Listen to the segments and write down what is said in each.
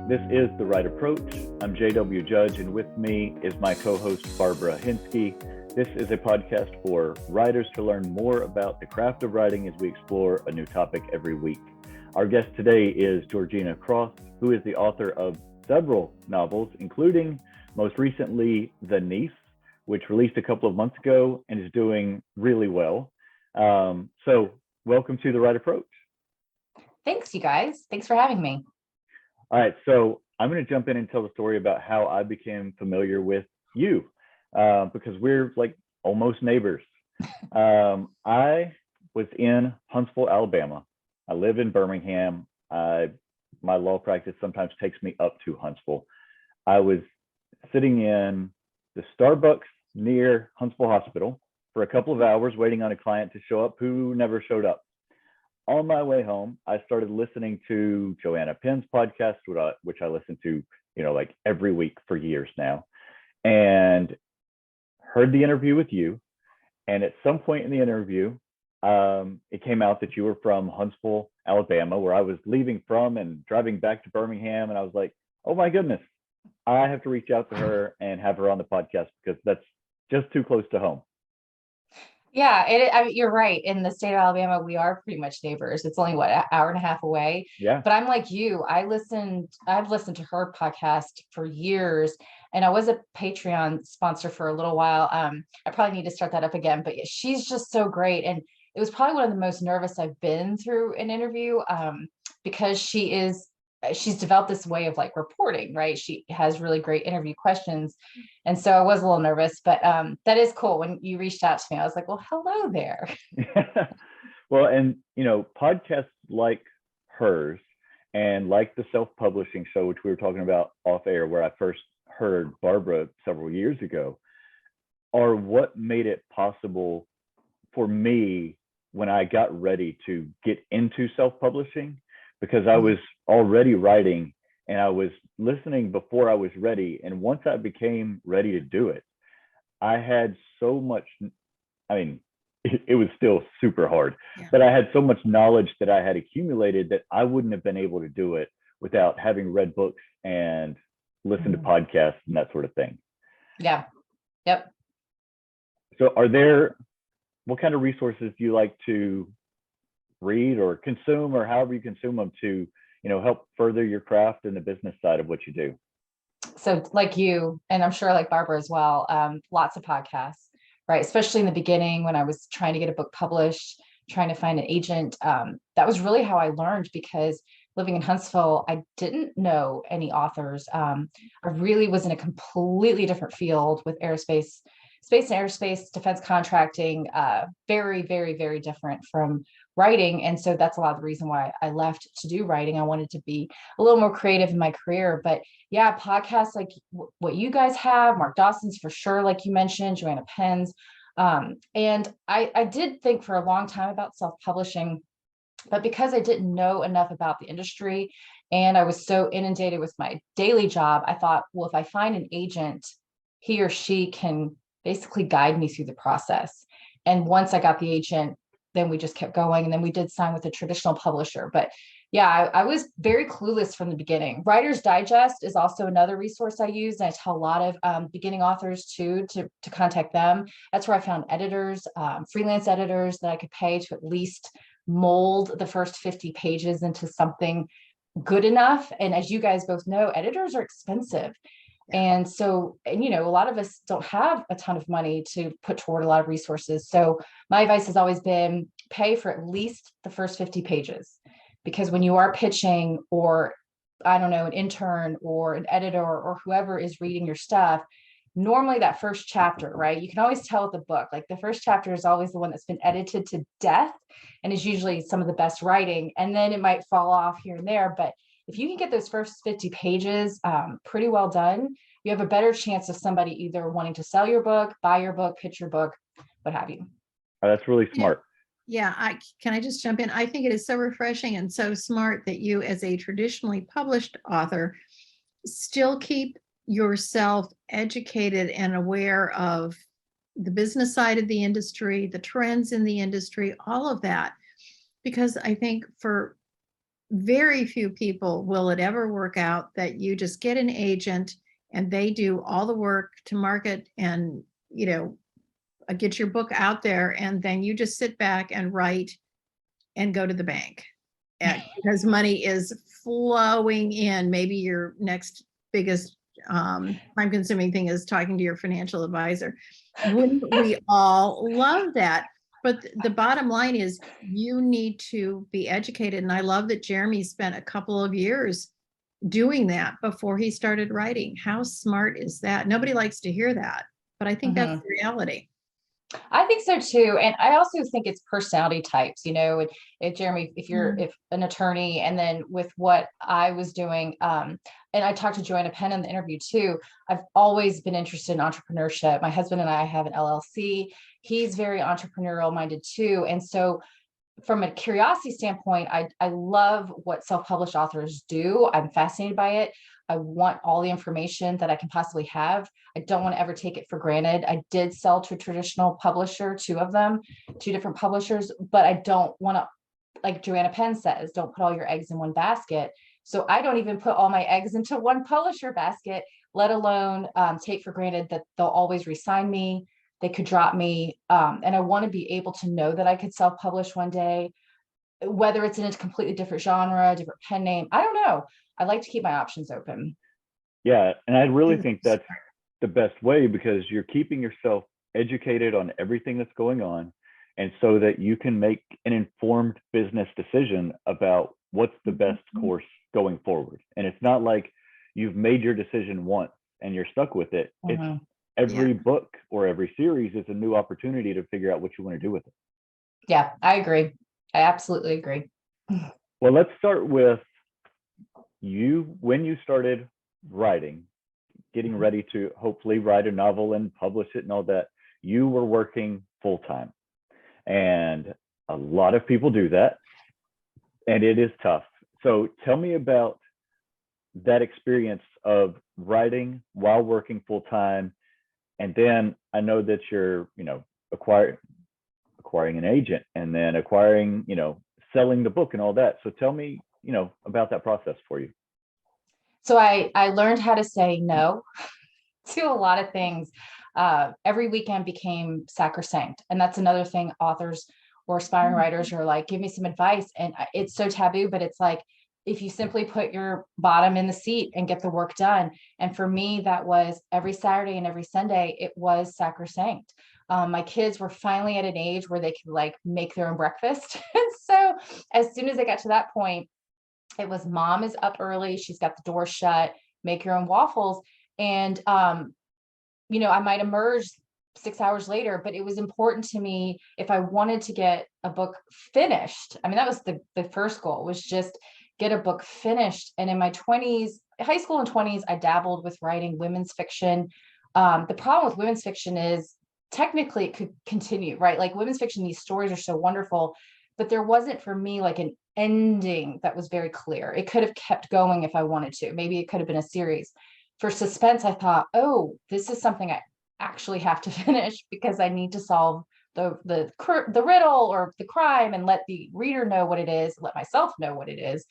This is The Right Approach. I'm JW Judge, and with me is my co-host, Barbara Hinsky. This is a podcast for writers to learn more about the craft of writing as we explore a new topic every week. Our guest today is Georgina Cross, who is the author of several novels, including most recently The Niece, which released a couple of months ago and is doing really well. So welcome to The Right Approach. Thanks, you guys. Thanks for having me. All right, so I'm going to jump in and tell the story about how I became familiar with you, because we're like almost neighbors. I was in Huntsville, Alabama. I live in Birmingham. My law practice sometimes takes me up to Huntsville. I was sitting in the Starbucks near Huntsville Hospital for a couple of hours waiting on a client to show up who never showed up. On my way home, I started listening to Joanna Penn's podcast, which I listen to, like every week for years now, and heard the interview with you. And at some point in the interview, it came out that you were from Huntsville, Alabama, where I was leaving from and driving back to Birmingham. And I was like, oh my goodness, I have to reach out to her and have her on the podcast because that's just too close to home. Yeah, I mean, you're right. In the state of Alabama, we are pretty much neighbors. It's only an hour and a half away. Yeah. But I'm like you. I've listened to her podcast for years, and I was a Patreon sponsor for a little while. I probably need to start that up again. But yeah, she's just so great, and it was probably one of the most nervous I've been through an interview, because she's developed this way of like reporting, right? She has really great interview questions. And so I was a little nervous, but that is cool. When you reached out to me, I was like, well, hello there. Well, and, podcasts like hers and like the self-publishing show, which we were talking about off air, where I first heard Barbara several years ago, are what made it possible for me when I got ready to get into self-publishing, because I was already writing and I was listening before I was ready. And once I became ready to do it, I had so much, it was still super hard, but I had so much knowledge that I had accumulated that I wouldn't have been able to do it without having read books and listened to podcasts and that sort of thing. Yeah. Yep. So what kind of resources do you like to read or consume, or however you consume them, to help further your craft and the business side of what you do? So like you, and I'm sure like Barbara as well, lots of podcasts, right? Especially in the beginning when I was trying to get a book published, trying to find an agent. That was really how I learned, because living in Huntsville, I didn't know any authors. I really was in a completely different field with space and aerospace, defense contracting, very, very, very different from writing. And so that's a lot of the reason why I left to do writing. I wanted to be a little more creative in my career. But yeah, podcasts like what you guys have, Mark Dawson's for sure, like you mentioned, Joanna Penn's. And I did think for a long time about self-publishing, but because I didn't know enough about the industry and I was so inundated with my daily job, I thought, well, if I find an agent, he or she can basically guide me through the process. And once I got the agent, then we just kept going. And then we did sign with a traditional publisher. But yeah, I was very clueless from the beginning. Writer's Digest is also another resource I use. And I tell a lot of beginning authors too, to contact them. That's where I found editors, freelance editors that I could pay to at least mold the first 50 pages into something good enough. And as you guys both know, editors are expensive. And so, a lot of us don't have a ton of money to put toward a lot of resources. So my advice has always been pay for at least the first 50 pages, because when you are pitching, or an intern or an editor or whoever is reading your stuff, normally that first chapter, right? You can always tell with the book, like the first chapter is always the one that's been edited to death and is usually some of the best writing. And then it might fall off here and there, but if you can get those first 50 pages pretty well done, you have a better chance of somebody either wanting to sell your book, buy your book, pitch your book, what have you. Oh, that's really smart. Yeah, can I just jump in? I think it is so refreshing and so smart that you, as a traditionally published author, still keep yourself educated and aware of the business side of the industry, the trends in the industry, all of that. Because I think for very few people will it ever work out that you just get an agent and they do all the work to market and, get your book out there, and then you just sit back and write and go to the bank. And because money is flowing in. Maybe your next biggest time consuming thing is talking to your financial advisor. Wouldn't we all love that? But the bottom line is you need to be educated. And I love that Jeremy spent a couple of years doing that before he started writing. How smart is that? Nobody likes to hear that, but I think that's the reality. I think so too. And I also think it's personality types, if Jeremy, if you're if an attorney, and then with what I was doing, and I talked to Joanna Penn in the interview too, I've always been interested in entrepreneurship. My husband and I have an LLC. He's very entrepreneurial minded too. And so from a curiosity standpoint, I love what self-published authors do. I'm fascinated by it. I want all the information that I can possibly have. I don't want to ever take it for granted. I did sell to a traditional publisher, two of them, two different publishers, but I don't want to, like Joanna Penn says, don't put all your eggs in one basket. So I don't even put all my eggs into one publisher basket, let alone take for granted that they'll always re-sign me. They could drop me. And I want to be able to know that I could self-publish one day, whether it's in a completely different genre, different pen name. I don't know. I like to keep my options open. Yeah. And I really think that's the best way, because you're keeping yourself educated on everything that's going on. And so that you can make an informed business decision about what's the best course going forward. And it's not like you've made your decision once and you're stuck with it. It's every book or every series is a new opportunity to figure out what you want to do with it. Yeah, I agree. I absolutely agree. Well, let's start with you, when you started writing, getting ready to hopefully write a novel and publish it and all that. You were working full time, and a lot of people do that, and it is tough. So tell me about that experience of writing while working full time. And then I know that you're, acquiring an agent, and then acquiring, selling the book and all that. So tell me, about that process for you. So I learned how to say no to a lot of things. Every weekend became sacrosanct. And that's another thing authors or aspiring writers are like, give me some advice. And it's so taboo, but it's like, if you simply put your bottom in the seat and get the work done. And for me, that was every Saturday and every Sunday, it was sacrosanct. My kids were finally at an age where they could like make their own breakfast. And so as soon as I got to that point, it was mom is up early. She's got the door shut, make your own waffles. And, I might emerge 6 hours later, but it was important to me if I wanted to get a book finished. I mean, that was the first goal, was just get a book finished. And in my 20s, high school and 20s, I dabbled with writing women's fiction. The problem with women's fiction is technically it could continue, right? Like women's fiction, these stories are so wonderful, but there wasn't for me like an ending that was very clear. It could have kept going if I wanted to. Maybe it could have been a series. For suspense, I thought, oh, this is something I actually have to finish because I need to solve the riddle or the crime and let the reader know what it is, let myself know what it is.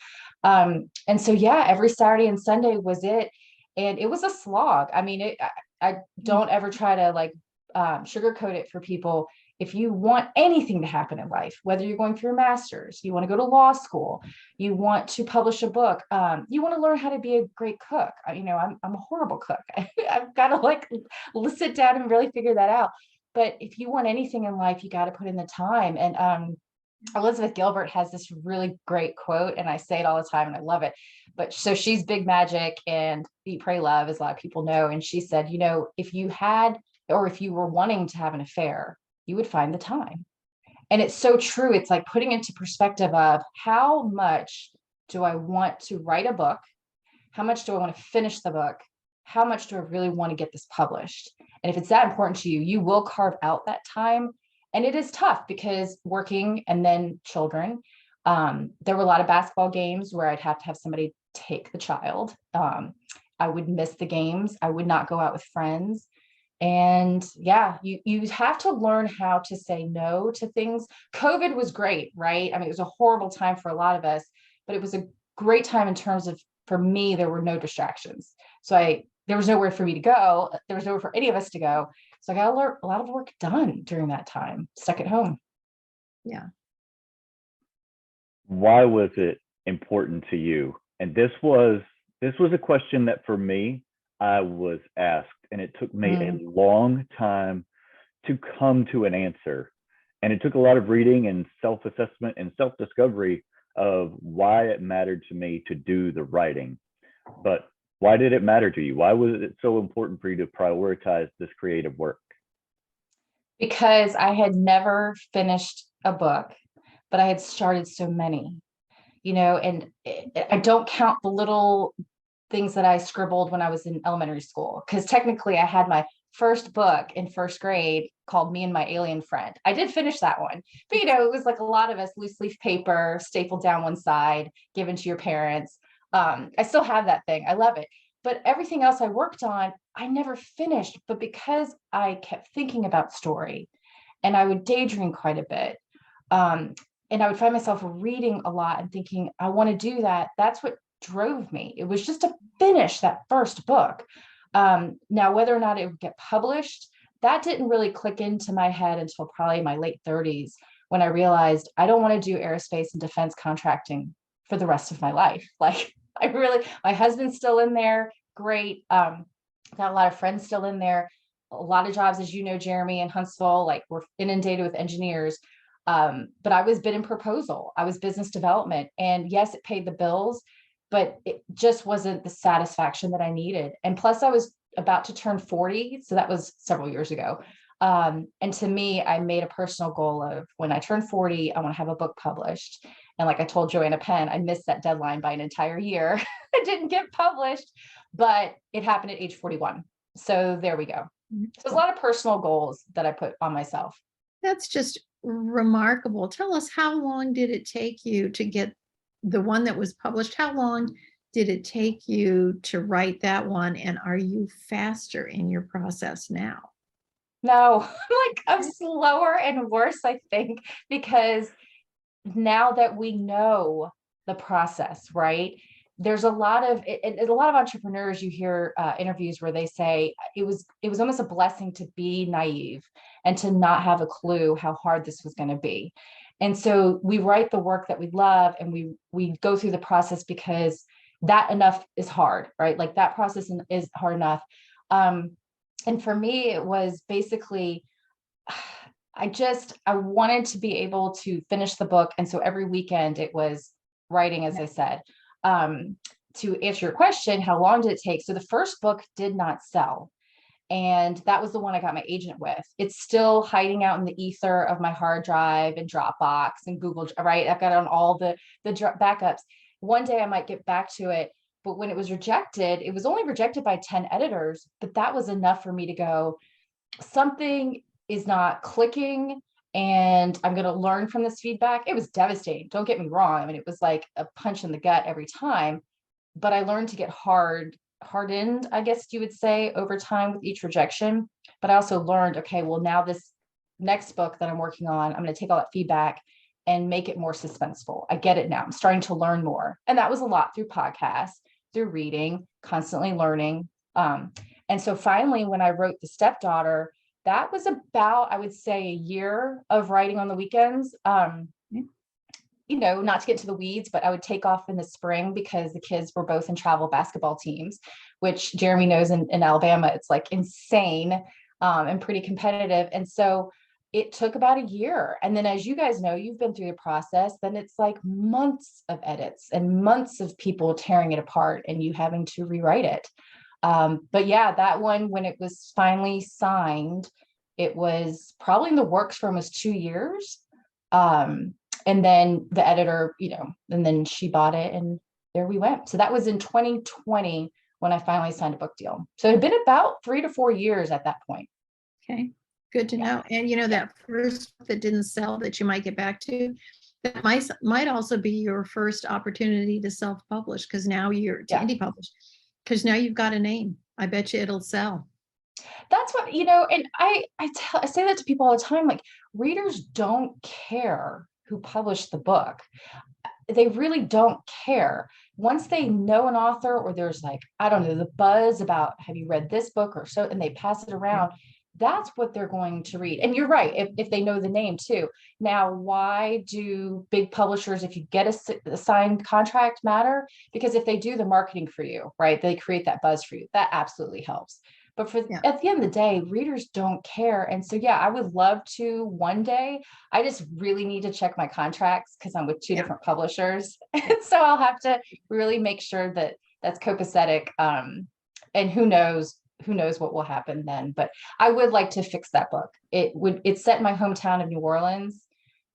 And so, yeah, every Saturday and Sunday was it. And it was a slog. I mean, I don't ever try to like sugarcoat it for people. If you want anything to happen in life, whether you're going through a master's, you want to go to law school, you want to publish a book, you want to learn how to be a great cook. I'm a horrible cook. I've got to like sit down and really figure that out. But if you want anything in life, you got to put in the time. And Elizabeth Gilbert has this really great quote, and I say it all the time and I love it. But so she's Big Magic and Eat, Pray, Love, as a lot of people know. And she said, if you had, or if you were wanting to have an affair, you would find the time. And it's so true. It's like putting into perspective of how much do I want to write a book? How much do I want to finish the book? How much do I really want to get this published? And if it's that important to you, you will carve out that time. And it is tough because working and then children, there were a lot of basketball games where I'd have to have somebody take the child. I would miss the games. I would not go out with friends. And yeah, you have to learn how to say no to things. COVID was great, right? I mean, it was a horrible time for a lot of us, but it was a great time in terms of, for me, there were no distractions. So there was nowhere for me to go. There was nowhere for any of us to go. So I got a lot of work done during that time, stuck at home. Yeah. Why was it important to you? And this was a question that for me, I was asked, and it took me a long time to come to an answer. And it took a lot of reading and self-assessment and self-discovery of why it mattered to me to do the writing. But why did it matter to you? Why was it so important for you to prioritize this creative work? Because I had never finished a book, but I had started so many, and I don't count the little things that I scribbled when I was in elementary school, because technically I had my first book in first grade called Me and My Alien Friend. I did finish that one, but it was like a lot of us, loose leaf paper, stapled down one side, given to your parents. I still have that thing. I love it. But everything else I worked on, I never finished. But because I kept thinking about story, and I would daydream quite a bit, and I would find myself reading a lot and thinking, I want to do that. That's what drove me. It was just to finish that first book. Now, whether or not it would get published, that didn't really click into my head until probably my late 30s, when I realized I don't want to do aerospace and defense contracting for the rest of my life. Like, my husband's still in there. Great. Got a lot of friends still in there. A lot of jobs, as you know, Jeremy, in Huntsville, like, we're inundated with engineers. But I was bid in proposal. I was business development. And yes, it paid the bills, but it just wasn't the satisfaction that I needed. And plus, I was about to turn 40. So that was several years ago. And to me, I made a personal goal of, when I turn 40, I want to have a book published. And like I told Joanna Penn, I missed that deadline by an entire year. It didn't get published, but it happened at age 41. So there we go. So there's a lot of personal goals that I put on myself. That's just remarkable. Tell us, how long did it take you to get the one that was published? How long did it take you to write that one? And are you faster in your process now? No, like, I'm slower and worse, I think, because now that we know the process, right? There's a lot of entrepreneurs, you hear interviews where they say it was almost a blessing to be naive and to not have a clue how hard this was going to be. And so we write the work that we love, and we go through the process because that enough is hard, right? Like, that process is hard enough. And for me, it was basically, I wanted to be able to finish the book. And so every weekend it was writing, as I said. To answer your question, how long did it take? So the first book did not sell. And that was the one I got my agent with. It's still hiding out in the ether of my hard drive and Dropbox and Google, right? I've got it on all the backups. One day I might get back to it. But when it was rejected, it was only rejected by 10 editors, but that was enough for me to go, something is not clicking, and I'm going to learn from this feedback. It was devastating. Don't get me wrong. I mean, it was like a punch in the gut every time, but I learned to get hardened, I guess you would say, over time with each rejection. But I also learned, okay, well, now this next book that I'm working on, I'm going to take all that feedback and make it more suspenseful. I get it now. I'm starting to learn more. And that was a lot through podcasts, through reading, constantly learning. And so finally, when I wrote The Stepdaughter, that was about, I would say, a year of writing on the weekends. Not to get to the weeds, but I would take off in the spring because the kids were both in travel basketball teams, which Jeremy knows in Alabama, it's like insane and pretty competitive. And so it took about a year. And then, as you guys know, you've been through the process, then it's like months of edits and months of people tearing it apart and you having to rewrite it. But yeah, that one, when it was finally signed, it was probably in the works for almost 2 years. And then the editor, and then she bought it, and there we went. So that was in 2020 when I finally signed a book deal. So it had been about 3 to 4 years at that point. Okay, good to know. And that first that didn't sell that you might get back to, that might also be your first opportunity to self-publish, because now you're to indie publish, because now you've got a name. I bet you it'll sell. That's what, and I say that to people all the time, like, readers don't care who published the book. they really don't care. Once they know an author, or there's like, I don't know, the buzz about, have you read this book or so, and they pass it around, that's what they're going to read. And you're right, if they know the name too. Now, why do big publishers, if you get a signed contract, matter? Because if they do the marketing for you, right, they create that buzz for you. That absolutely helps. But for Yeah. at the end of the day, readers don't care. And so, yeah, I would love to one day. I just really need to check my contracts because I'm with two different publishers. And so I'll have to really make sure that that's copacetic. And who knows what will happen then. But I would like to fix that book. It's set in my hometown of New Orleans.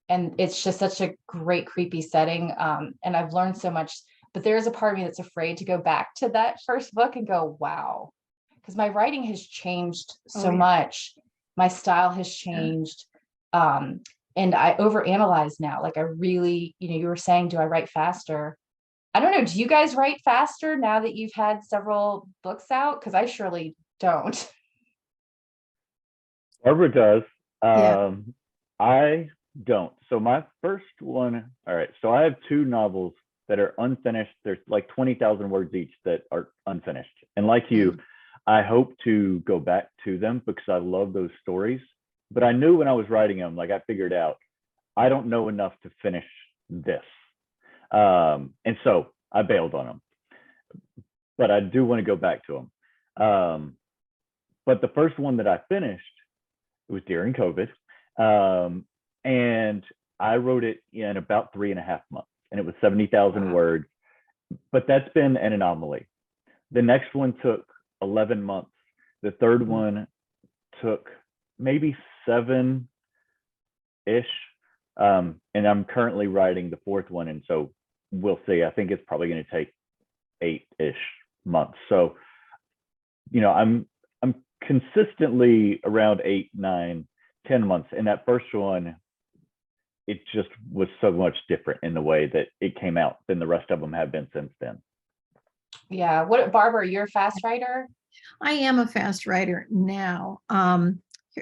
And it's just such a great, creepy setting. And I've learned so much. But there's a part of me that's afraid to go back to that first book and go, wow. Because my writing has changed so much. My style has changed. And I overanalyze now. Like I really, you were saying, do I write faster? I don't know. Do you guys write faster now that you've had several books out? Because I surely don't. Barbara does. Yeah. I don't. So my first one, all right. So I have two novels that are unfinished. There's like 20,000 words each that are unfinished. And like you, I hope to go back to them because I love those stories. But I knew when I was writing them, like I figured out, I don't know enough to finish this. And so I bailed on them. But I do want to go back to them. But the first one that I finished, it was during COVID. And I wrote it in about 3.5 months. And it was 70,000 words. But that's been an anomaly. The next one took 11 months. The third one took maybe 7-ish. And I'm currently writing the fourth one. And so we'll see. I think it's probably going to take 8-ish months. So, I'm consistently around 8, 9, 10 months. And that first one, it just was so much different in the way that it came out than the rest of them have been since then. Yeah. Barbara, you're a fast writer? I am a fast writer now.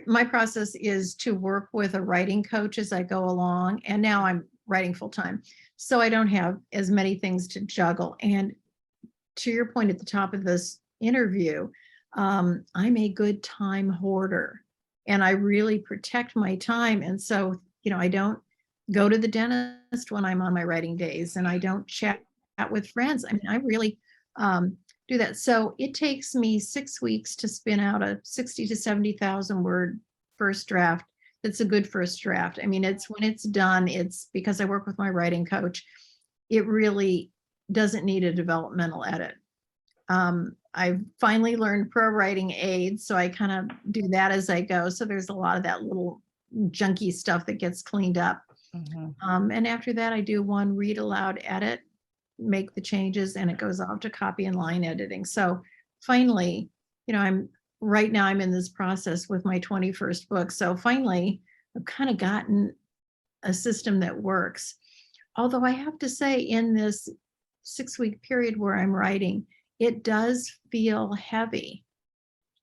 My process is to work with a writing coach as I go along. And now I'm writing full time. So I don't have as many things to juggle. And to your point at the top of this interview, I'm a good time hoarder and I really protect my time. And so, I don't go to the dentist when I'm on my writing days and I don't chat with friends. I mean, I really do that. So it takes me 6 weeks to spin out a 60 to 70,000 word first draft. That's a good first draft. I mean, it's when it's done, it's because I work with my writing coach. It really doesn't need a developmental edit. I've finally learned pro writing aids, so I kind of do that as I go. So there's a lot of that little junky stuff that gets cleaned up. And after that, I do one read aloud edit, make the changes, and it goes off to copy and line editing. So finally, I'm in this process with my 21st book. So finally, I've kind of gotten a system that works. Although I have to say, in this 6-week period where I'm writing, it does feel heavy.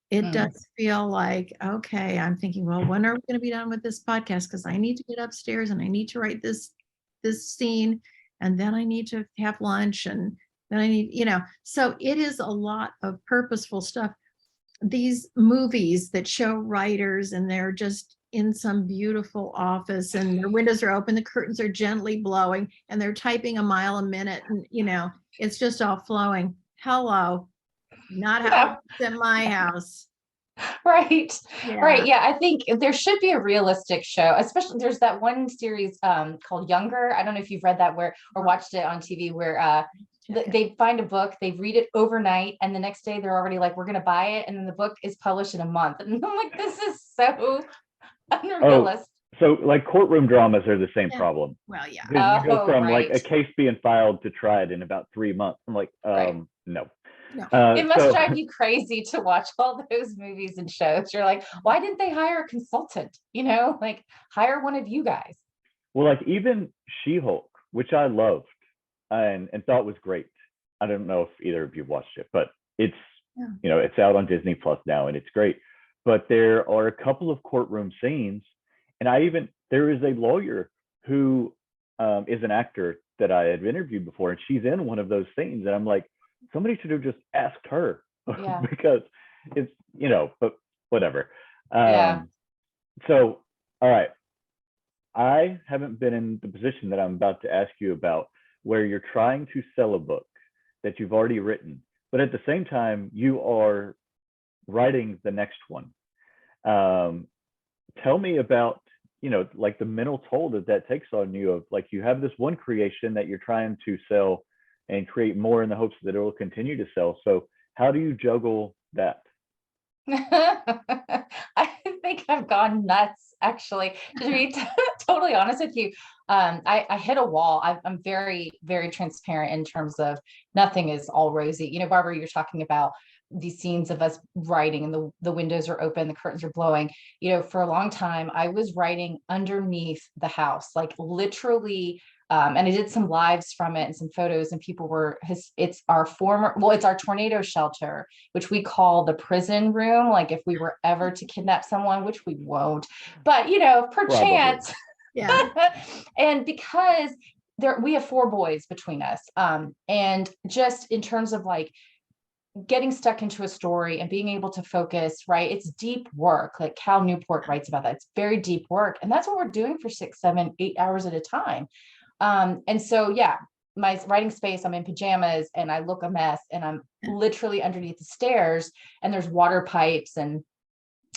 It does feel like, okay, I'm thinking, well, when are we going to be done with this podcast? Because I need to get upstairs and I need to write this scene, and then I need to have lunch, and then I need, so it is a lot of purposeful stuff. These movies that show writers and they're just in some beautiful office and their windows are open, the curtains are gently blowing, and they're typing a mile a minute, and it's just all flowing. Hello, not how it's at my house. Right. Right. Yeah. I think there should be a realistic show, especially there's that one series called Younger. I don't know if you've read that or watched it on TV where they find a book, they read it overnight, and the next day they're already like, we're going to buy it. And then the book is published in a month. And I'm like, this is so unrealistic. So like courtroom dramas are the same problem. Well, yeah. You go from like a case being filed to tried in about 3 months. I'm like, no. It must drive you crazy to watch all those movies and shows. You're like, why didn't they hire a consultant? Like hire one of you guys. Well, like even She-Hulk, which I loved and thought was great. I don't know if either of you watched it, but it's it's out on Disney Plus now and it's great. But there are a couple of courtroom scenes, and there is a lawyer who is an actor that I had interviewed before, and she's in one of those scenes, and I'm like, somebody should have just asked her Yeah. because it's, but whatever. Yeah. So, all right, I haven't been in the position that I'm about to ask you about, where you're trying to sell a book that you've already written, but at the same time, you are writing the next one. Tell me about, like the mental toll that takes on you, of like, you have this one creation that you're trying to sell and create more in the hopes that it will continue to sell. So how do you juggle that? I think I've gone nuts, actually, to be totally honest with you. I hit a wall. I'm very, very transparent in terms of nothing is all rosy. Barbara, you're talking about these scenes of us writing and the windows are open, the curtains are blowing. For a long time, I was writing underneath the house, like literally. And I did some lives from it and some photos, and people it's our tornado shelter, which we call the prison room. Like if we were ever to kidnap someone, which we won't, but perchance. Yeah. And because we have 4 boys between us. And just in terms of like getting stuck into a story and being able to focus, right? It's deep work. Like Cal Newport writes about that. It's very deep work. And that's what we're doing for 6, 7, 8 hours at a time. And so, yeah, my writing space, I'm in pajamas and I look a mess, and I'm literally underneath the stairs, and there's water pipes, and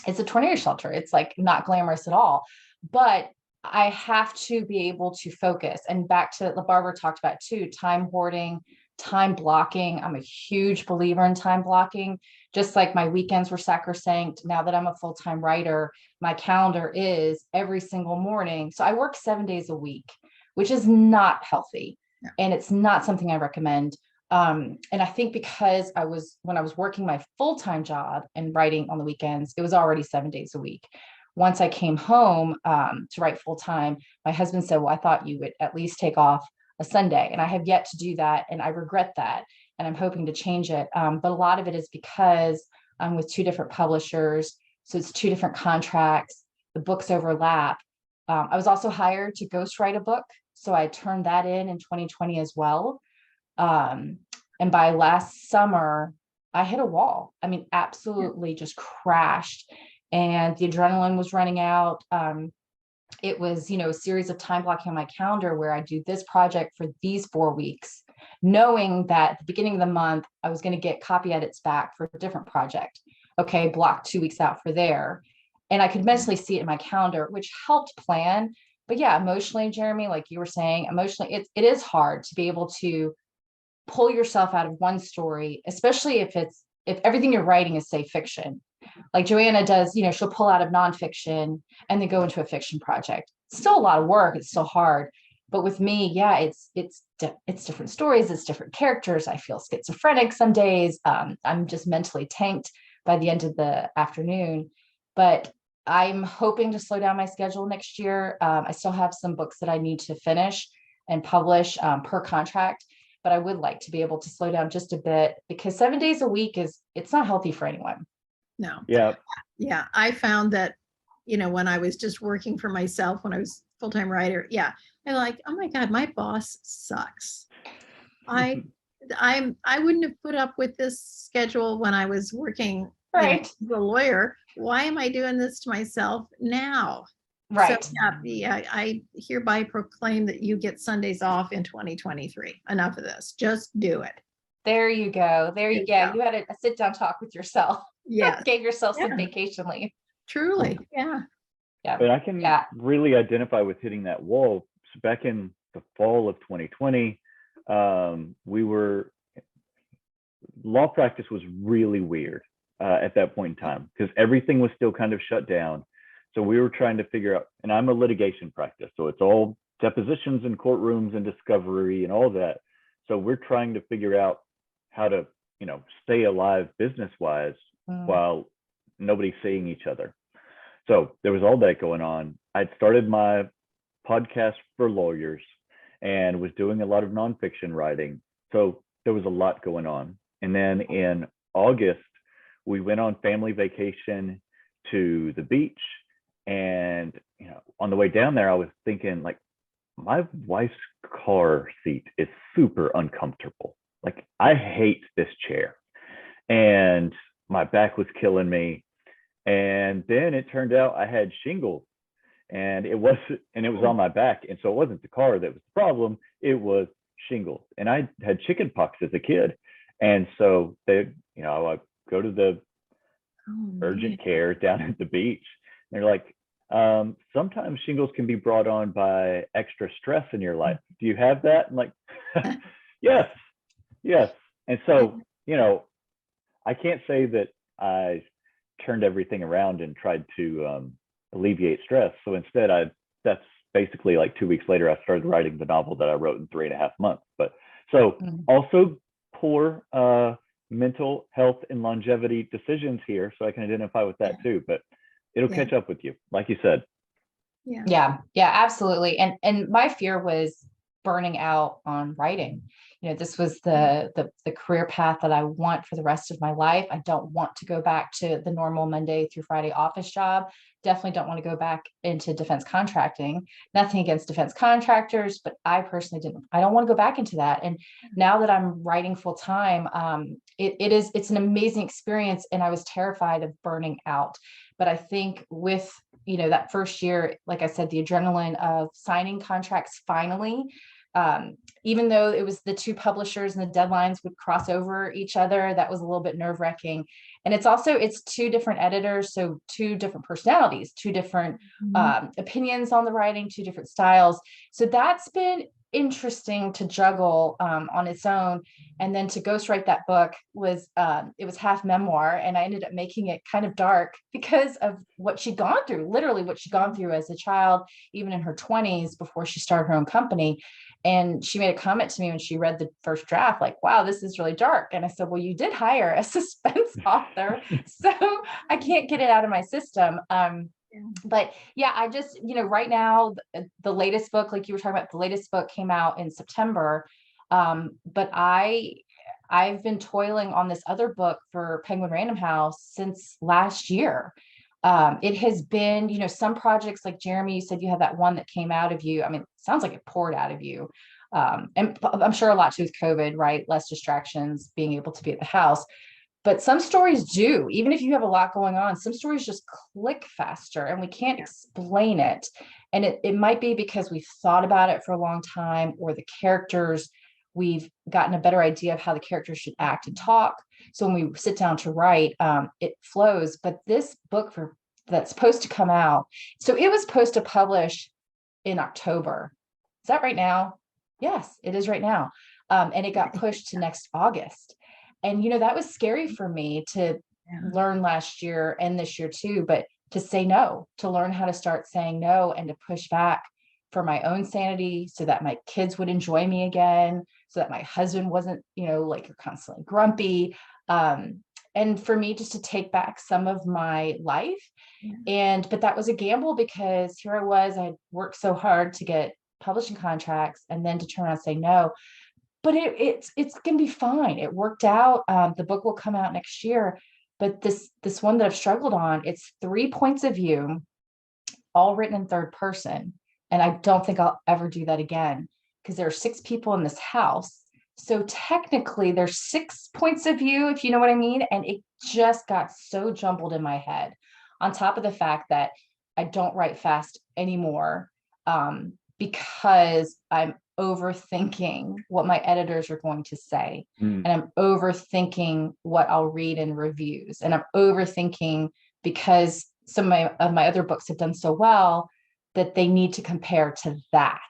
it's a tornado shelter. It's like not glamorous at all, but I have to be able to focus. And back to what Barbara talked about too, time hoarding, time blocking. I'm a huge believer in time blocking. Just like my weekends were sacrosanct, now that I'm a full-time writer, my calendar is every single morning. So I work 7 days a week, which is not healthy. Yeah. And it's not something I recommend. And I think because when I was working my full-time job and writing on the weekends, it was already 7 days a week. Once I came home to write full-time, my husband said, well, I thought you would at least take off a Sunday. And I have yet to do that. And I regret that. And I'm hoping to change it. But a lot of it is because I'm with 2 different publishers. So it's 2 different contracts. The books overlap. I was also hired to ghostwrite a book. So I turned that in 2020 as well. And by last summer, I hit a wall. I mean, absolutely just crashed. And the adrenaline was running out. It was, a series of time blocking on my calendar where I do this project for these 4 weeks, knowing that at the beginning of the month, I was going to get copy edits back for a different project. Okay, block 2 weeks out for there. And I could mentally see it in my calendar, which helped plan. But yeah, emotionally, Jeremy, like you were saying, emotionally, it is hard to be able to pull yourself out of one story, especially if everything you're writing is, say, fiction. Like Joanna does, she'll pull out of nonfiction and then go into a fiction project. It's still a lot of work. It's still hard. But with me, yeah, it's different stories. It's different characters. I feel schizophrenic some days. I'm just mentally tanked by the end of the afternoon. But I'm hoping to slow down my schedule next year. I still have some books that I need to finish and publish per contract. But I would like to be able to slow down just a bit, because 7 days a week it's not healthy for anyone. No. Yeah. Yeah. I found that, when I was just working for myself, when I was full-time writer, yeah, I'm like, oh my God, my boss sucks. I wouldn't have put up with this schedule when I was working, Right. as a lawyer. Why am I doing this to myself now? Right. So yeah, I hereby proclaim that you get Sundays off in 2023. Enough of this. Just do it. There you go. There you go. You had a sit down talk with yourself. Yeah. Gave yourself some vacation leave. Truly. Yeah. Yeah. But I can really identify with hitting that wall. So back in the fall of 2020, law practice was really weird at that point in time, because everything was still kind of shut down. So we were trying to figure out, and I'm a litigation practice, so it's all depositions and courtrooms and discovery and all that. So we're trying to figure out how to, stay alive business-wise while nobody's seeing each other. So there was all that going on. I'd started my podcast for lawyers and was doing a lot of nonfiction writing. So there was a lot going on. And then in August, we went on family vacation to the beach. And, on the way down there, I was thinking, like, my wife's car seat is super uncomfortable. Like, I hate this chair, and my back was killing me. And then it turned out I had shingles, and it was on my back. And so it wasn't the car that was the problem, it was shingles. And I had chicken pox as a kid. And so I go to the Oh, urgent man. care down at the beach. And they're like, sometimes shingles can be brought on by extra stress in your life. Do you have that? I'm like, yes, yes. And so, I can't say that I turned everything around and tried to alleviate stress. So instead, that's basically like 2 weeks later, I started writing the novel that I wrote in 3.5 months. But so Mm. also poor mental health and longevity decisions here. So I can identify with that too, but it'll Yeah. catch up with you, like you said. Yeah. Yeah, absolutely. And my fear was burning out on writing. This was the career path that I want for the rest of my life. I don't want to go back to the normal Monday through Friday office job. Definitely don't want to go back into defense contracting. Nothing against defense contractors, but I personally I don't want to go back into that. And now that I'm writing full time, it's an amazing experience. And I was terrified of burning out. But I think with that first year, like I said, the adrenaline of signing contracts finally, even though it was the two publishers and the deadlines would cross over each other, that was a little bit nerve-wracking. And it's two different editors, so two different personalities, two different opinions on the writing, two different styles. So that's been interesting to juggle on its own. And then to ghostwrite that book was it was half memoir, and I ended up making it kind of dark because of what she'd gone through, literally what she'd gone through as a child, even in her 20s before she started her own company. And she made a comment to me when she read the first draft, like, wow, this is really dark. And I said, well, you did hire a suspense author, so I can't get it out of my system. But yeah, I just, right now, the latest book, like you were talking about, the latest book came out in September. But I've been toiling on this other book for Penguin Random House since last year. It has been, some projects like Jeremy, you said you had that one that came out of you. I mean, it sounds like it poured out of you. And I'm sure a lot to do with COVID, right? Less distractions, being able to be at the house. But some stories do, even if you have a lot going on, some stories just click faster and we can't explain it. And it might be because we've thought about it for a long time, or the characters, we've gotten a better idea of how the characters should act and talk. So when we sit down to write, it flows. But this book that's supposed to come out, so it was supposed to publish in October. Is that right now? Yes, it is right now. And it got pushed to next August. And, that was scary for me to learn last year and this year too, but to say no, to learn how to start saying no and to push back for my own sanity so that my kids would enjoy me again, so that my husband wasn't, like, you're constantly grumpy. And for me just to take back some of my life. But that was a gamble because here I was, I worked so hard to get publishing contracts and then to turn around and say no. But it's gonna be fine. It worked out. The book will come out next year, but this one that I've struggled on, it's 3 points of view, all written in third person, and I don't think I'll ever do that again because there are 6 people in this house. So technically, there's 6 points of view, if you know what I mean. And it just got so jumbled in my head. On top of the fact that I don't write fast anymore, because I'm overthinking what my editors are going to say. And I'm overthinking what I'll read in reviews. And I'm overthinking because some of my other books have done so well that they need to compare to that.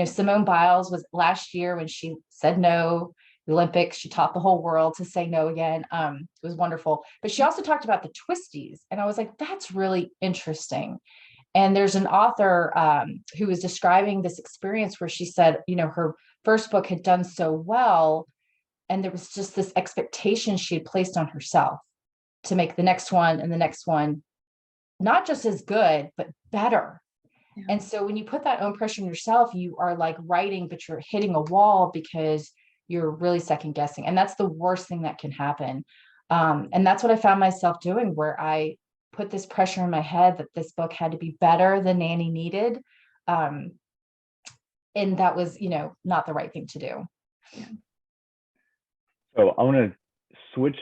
Simone Biles was last year when she said no, the Olympics, she taught the whole world to say no again. It was wonderful. But she also talked about the twisties. And I was like, that's really interesting. And there's an author who was describing this experience where she said, her first book had done so well, and there was just this expectation she had placed on herself to make the next one and the next one not just as good, but better. Yeah. And so when you put that own pressure on yourself, you are like writing, but you're hitting a wall because you're really second guessing. And that's the worst thing that can happen. And that's what I found myself doing, where I put this pressure in my head that this book had to be better than Nanny needed. and that was, not the right thing to do. So I want to switch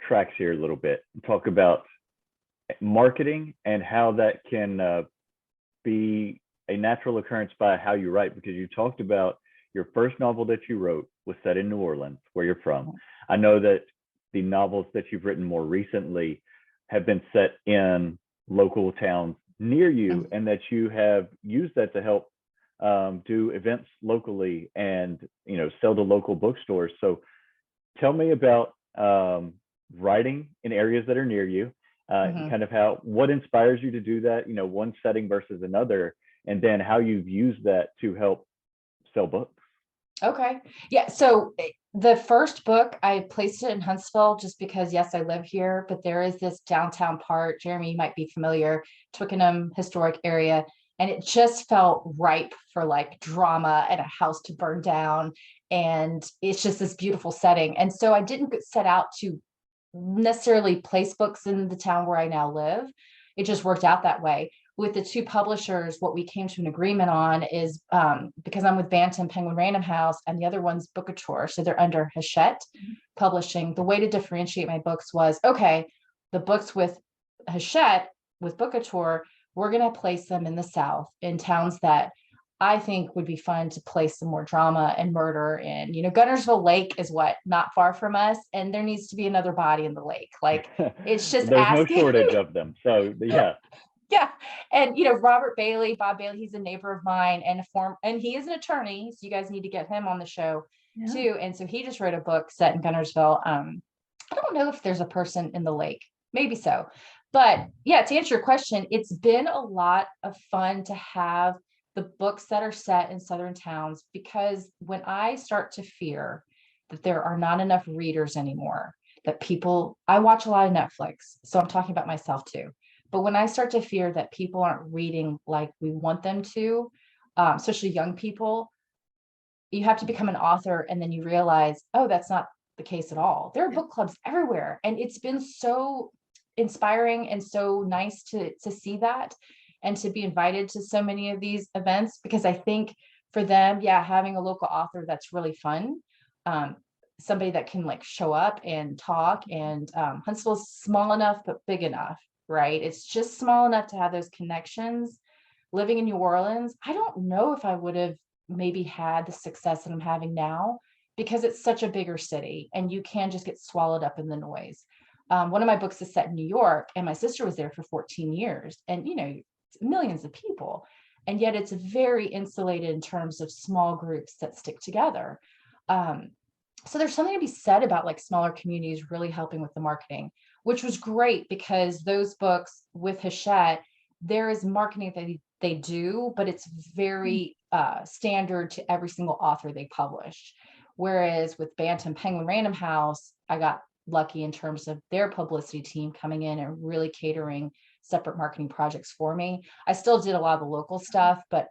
tracks here a little bit and talk about marketing and how that can be a natural occurrence by how you write, because you talked about your first novel that you wrote was set in New Orleans, where you're from. I know that the novels that you've written more recently have been set in local towns near you, and that you have used that to help do events locally and sell to local bookstores. So tell me about writing in areas that are near you, kind of what inspires you to do that, one setting versus another, and then how you've used that to help sell books. Okay. Yeah. So the first book, I placed it in Huntsville just because, yes, I live here, but there is this downtown part, Jeremy, you might be familiar, Twickenham historic area. And it just felt ripe for like drama and a house to burn down. And it's just this beautiful setting. And so I didn't set out to necessarily place books in the town where I now live. It just worked out that way. With the two publishers, what we came to an agreement on is because I'm with Bantam Penguin Random House and the other one's Bookstores, so they're under Hachette Publishing. The way to differentiate my books was, okay, the books with Hachette, with Bookstore, we're going to place them in the South, in towns that I think would be fun to place some more drama and murder in. Gunnersville Lake is not far from us, and there needs to be another body in the lake. Like, it's just there's asking. No shortage of them. So yeah. Yeah. And, Bob Bailey, he's a neighbor of mine and he is an attorney. So you guys need to get him on the show too. And so he just wrote a book set in Gunnersville. I don't know if there's a person in the lake, maybe so, but yeah, to answer your question, it's been a lot of fun to have the books that are set in Southern towns, because when I start to fear that there are not enough readers anymore, I watch a lot of Netflix. So I'm talking about myself too. But when I start to fear that people aren't reading like we want them to, especially young people, you have to become an author, and then you realize, oh, that's not the case at all. There are book clubs everywhere, and it's been so inspiring and so nice to see that and to be invited to so many of these events, because I think for them, having a local author that's really fun, somebody that can like show up and talk, and Huntsville's small enough but big enough. Right. It's just small enough to have those connections. Living in New Orleans, I don't know if I would have maybe had the success that I'm having now, because it's such a bigger city and you can just get swallowed up in the noise. One of my books is set in New York, and my sister was there for 14 years, and millions of people, and yet it's very insulated in terms of small groups that stick together. So there's something to be said about like smaller communities really helping with the marketing, which was great, because those books with Hachette, there is marketing that they do, but it's very standard to every single author they publish. Whereas with Bantam Penguin Random House, I got lucky in terms of their publicity team coming in and really catering separate marketing projects for me. I still did a lot of the local stuff, but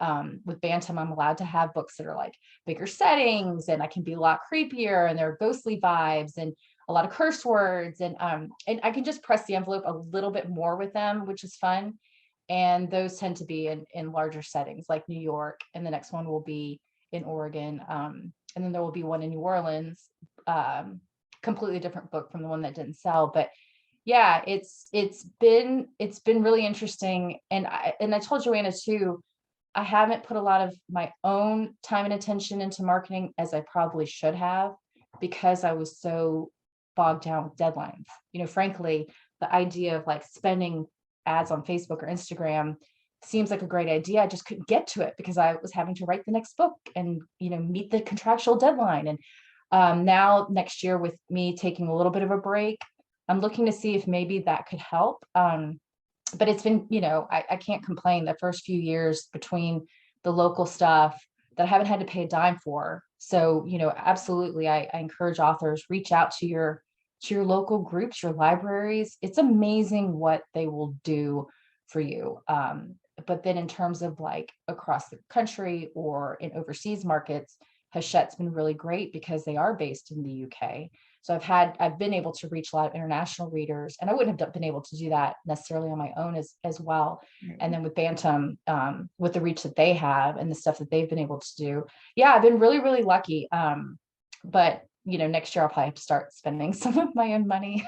with Bantam, I'm allowed to have books that are like bigger settings, and I can be a lot creepier, and there are ghostly vibes and a lot of curse words, and I can just press the envelope a little bit more with them, which is fun. And those tend to be in larger settings like New York, and the next one will be in Oregon, and then there will be one in New Orleans, completely different book from the one that didn't sell. But yeah, it's been really interesting. And I told Joanna too, I haven't put a lot of my own time and attention into marketing as I probably should have, because I was so bogged down with deadlines. Frankly, the idea of like spending ads on Facebook or Instagram seems like a great idea. I just couldn't get to it because I was having to write the next book and, meet the contractual deadline. And now next year, with me taking a little bit of a break, I'm looking to see if maybe that could help. But it's been, I can't complain. The first few years between the local stuff that I haven't had to pay a dime for. So, absolutely, I encourage authors, reach out to your local groups, your libraries. It's amazing what they will do for you. But then in terms of like across the country or in overseas markets, Hachette's been really great because they are based in the UK. So I've been able to reach a lot of international readers, and I wouldn't have been able to do that necessarily on my own as well. And then with Bantam, with the reach that they have and the stuff that they've been able to do, yeah, I've been really, really lucky. But next year I'll probably have to start spending some of my own money.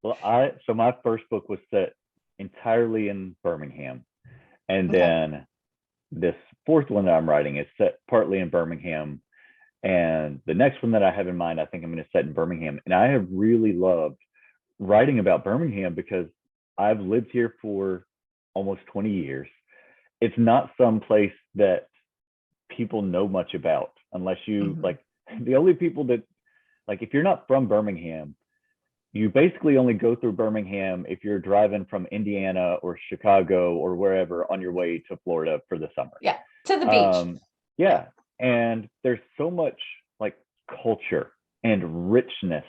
Well, so my first book was set entirely in Birmingham, and Okay. then this fourth one that I'm writing is set partly in Birmingham, and the next one that I have in mind, I think I'm going to set in Birmingham. And I have really loved writing about Birmingham because I've lived here for almost 20 years. It's not some place that people know much about unless you Mhm. like the only people that like if you're not from Birmingham, you basically only go through Birmingham if you're driving from Indiana or Chicago or wherever on your way to Florida for the summer. Yeah, to the beach. Yeah. And there's so much like culture and richness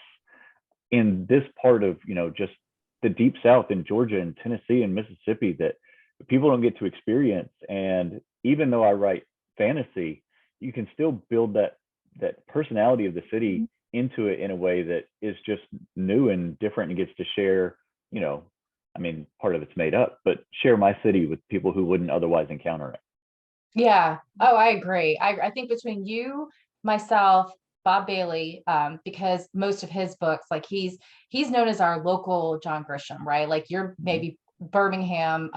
in this part of, just the deep South in Georgia and Tennessee and Mississippi that people don't get to experience. And even though I write fantasy, you can still build that personality of the city into it in a way that is just new and different and gets to share, part of it's made up, but share my city with people who wouldn't otherwise encounter it. Yeah. Oh, I agree. I think between you, myself, Bob Bailey, because most of his books, like he's known as our local John Grisham, right? Like you're maybe Birmingham.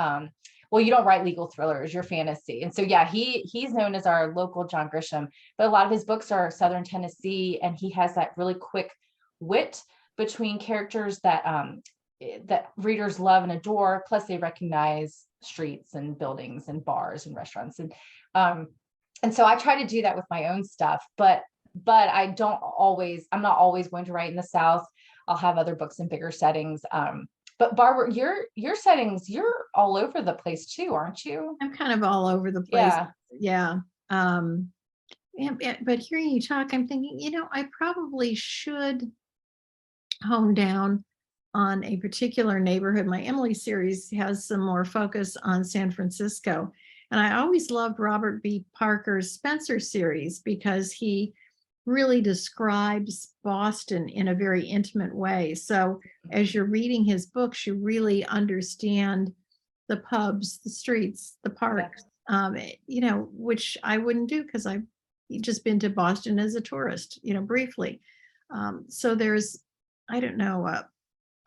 Well, you don't write legal thrillers, you're fantasy. And so yeah, he's known as our local John Grisham, but a lot of his books are Southern Tennessee, and he has that really quick wit between characters that readers love and adore. Plus they recognize streets and buildings and bars and restaurants. And so I try to do that with my own stuff, but I'm not always going to write in the South. I'll have other books in bigger settings. But Barbara, your settings, you're all over the place too, aren't you? I'm kind of all over the place. Yeah. Yeah. But hearing you talk, I'm thinking, I probably should hone down on a particular neighborhood. My Emily series has some more focus on San Francisco. And I always loved Robert B. Parker's Spencer series because he really describes Boston in a very intimate way. So as you're reading his books, you really understand the pubs, the streets, the parks, which I wouldn't do because I've just been to Boston as a tourist, briefly. So there's, I don't know,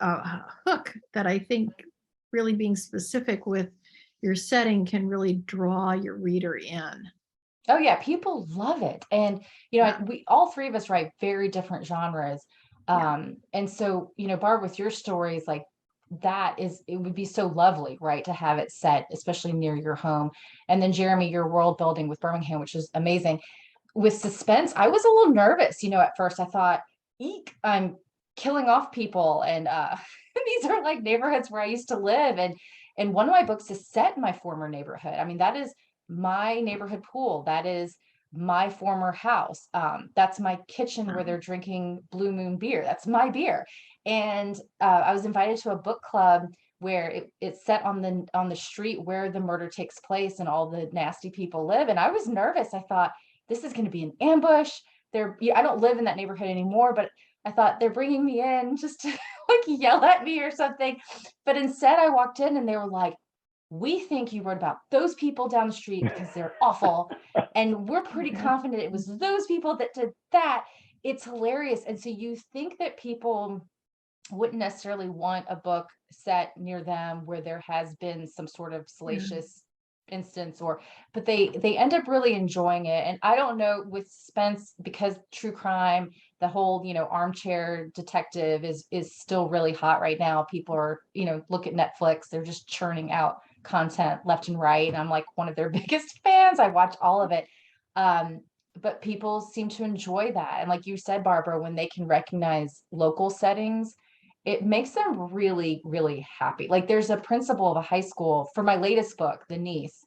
a hook that I think really being specific with your setting can really draw your reader in. Oh yeah, people love it. And we all three of us write very different genres. And so, Barb, with your stories, like it would be so lovely, right, to have it set, especially near your home. And then Jeremy, your world building with Birmingham, which is amazing. With suspense, I was a little nervous, at first. I thought, eek, I'm killing off people. And these are like neighborhoods where I used to live. And one of my books is set in my former neighborhood. I mean, that is my neighborhood pool. That is my former house. That's my kitchen where they're drinking Blue Moon beer. That's my beer. And I was invited to a book club where it's set on the street where the murder takes place and all the nasty people live. And I was nervous. I thought, this is going to be an ambush. I don't live in that neighborhood anymore, but I thought they're bringing me in just to like yell at me or something. But instead I walked in and they were like, we think you wrote about those people down the street because they're awful. And we're pretty confident it was those people that did that. It's hilarious. And so you think that people wouldn't necessarily want a book set near them where there has been some sort of salacious instance, but they end up really enjoying it. And I don't know, with suspense, because true crime, the whole armchair detective is still really hot right now. People are look at Netflix, they're just churning out content left and right, and I'm like one of their biggest fans. I watch all of it. But people seem to enjoy that, and like you said, Barbara, when they can recognize local settings, it makes them really, really happy. Like there's a principal of a high school for my latest book, The Niece,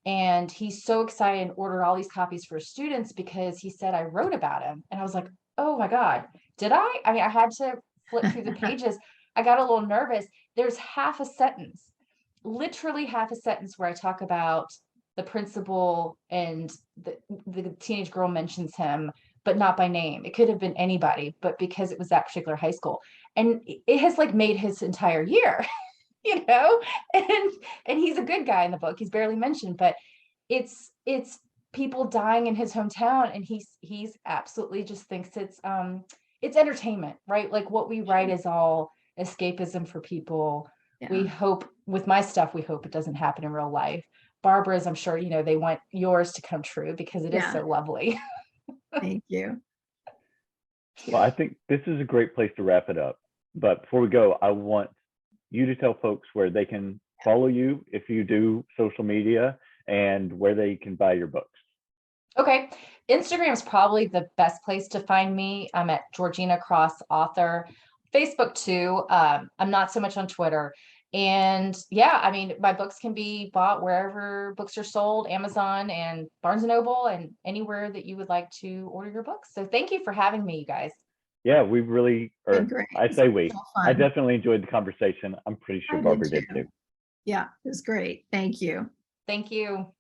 and he's so excited and ordered all these copies for students because he said I wrote about him. And I was like, oh my God, did I? I mean, I had to flip through the pages. I got a little nervous. There's half a sentence, literally half a sentence, where I talk about the principal and the teenage girl mentions him, but not by name. It could have been anybody, but because it was that particular high school. And it has like made his entire year, you know, and he's a good guy in the book. He's barely mentioned, but it's people dying in his hometown, and he's absolutely just thinks it's entertainment, right? Like what we write is all escapism for people. We Yeah. hope with my stuff, we hope it doesn't happen in real life. Barbara's, I'm sure, you know, they want yours to come true because it is Yeah. so lovely. Thank you. Well, I think this is a great place to wrap it up. But before we go, I want you to tell folks where they can follow you if you do social media, and where they can buy your books. Okay. Instagram is probably the best place to find me. I'm at Georgina Cross author. Facebook too. I'm not so much on Twitter. And yeah, I mean, my books can be bought wherever books are sold, Amazon and Barnes and Noble, and anywhere that you would like to order your books. So thank you for having me, you guys. Yeah, we really, Been or great. I say we, So I fun. definitely enjoyed the conversation. I'm pretty sure I did Barbara did too. too. Yeah, it was great. Thank you. Thank you.